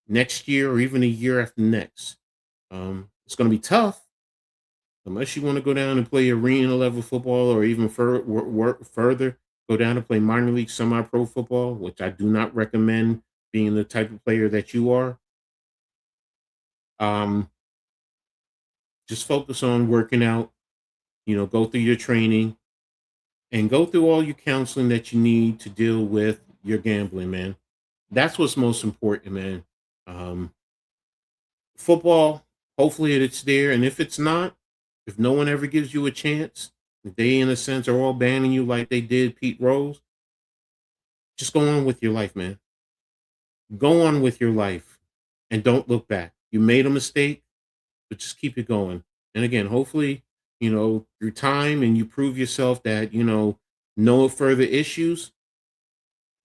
next year or even a year after next. It's going to be tough unless you want to go down and play arena level football, or even further, go down and play minor league semi-pro football, which I do not recommend being the type of player that you are. Just focus on working out, go through your training and go through all your counseling that you need to deal with your gambling, man. That's what's most important, man. Football, hopefully it's there. And if it's not, if no one ever gives you a chance, if they, in a sense, are all banning you like they did Pete Rose, just go on with your life, man. Go on with your life and don't look back. You made a mistake, but just keep it going. And again, hopefully, through time and you prove yourself that, no further issues,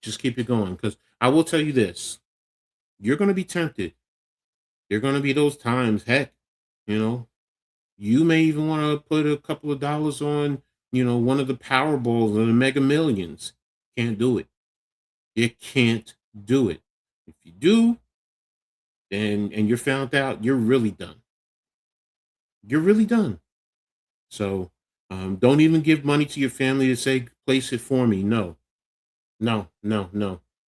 just keep it going. Because I will tell you this, you're going to be tempted. There are going to be those times, heck, you may even want to put a couple of dollars on, one of the Powerballs or the Mega Millions. Can't do it. You can't do it. If you do, and you're found out, you're really done. You're really done. So don't even give money to your family to say, place it for me. No.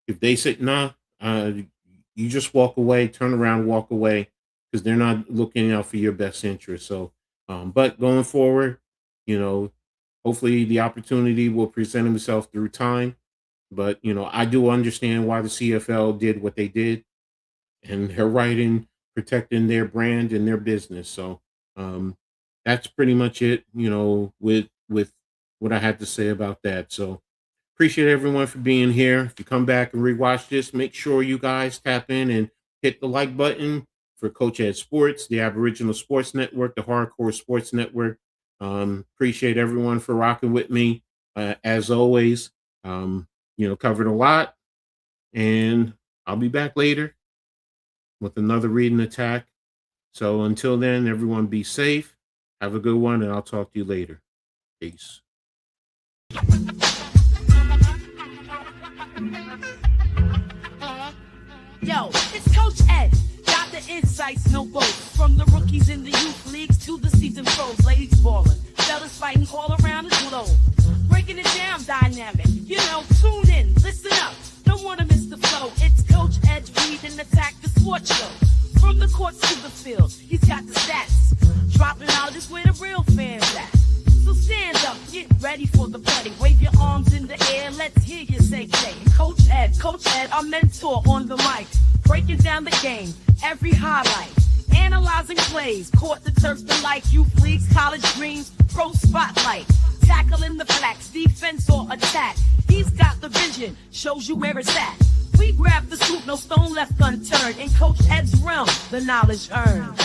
If they say, nah, you just walk away, turn around, walk away, because they're not looking out for your best interest. So, but going forward, hopefully the opportunity will present itself through time. But, I do understand why the CFL did what they did, and they're right in protecting their brand and their business. So that's pretty much it, with what I had to say about that. So appreciate everyone for being here. If you come back and rewatch this, make sure you guys tap in and hit the like button for Coach Edd Sports, the Aboriginal Sports Network, the Hardcore Sports Network. Appreciate everyone for rocking with me. As always, covered a lot, and I'll be back later with another Reading Attack. So until then, everyone be safe. Have a good one, and I'll talk to you later. Peace. Yo, it's Coach Edd. Got the insights, no boats. From the rookies in the youth leagues to the seasoned pros. Ladies ballin', fellas fighting all around the globe. Breaking it down dynamic. Tune in, listen up. Don't wanna miss the flow. It's Coach Edd reading Attack the Sports Show. From the courts to the field, he's got the stats. Dropping knowledge is where the real fans at. So stand up, get ready for the play. Wave your arms in the air, let's hear you say K. Coach Edd, our mentor on the mic. Breaking down the game, every highlight. Analyzing plays, court the turf the like. Youth leagues, college dreams, pro spotlight. Tackling the flats, defense or attack. He's got the vision, shows you where it's at. We grab the scoop, no stone left unturned. In Coach Edd's realm, the knowledge earned.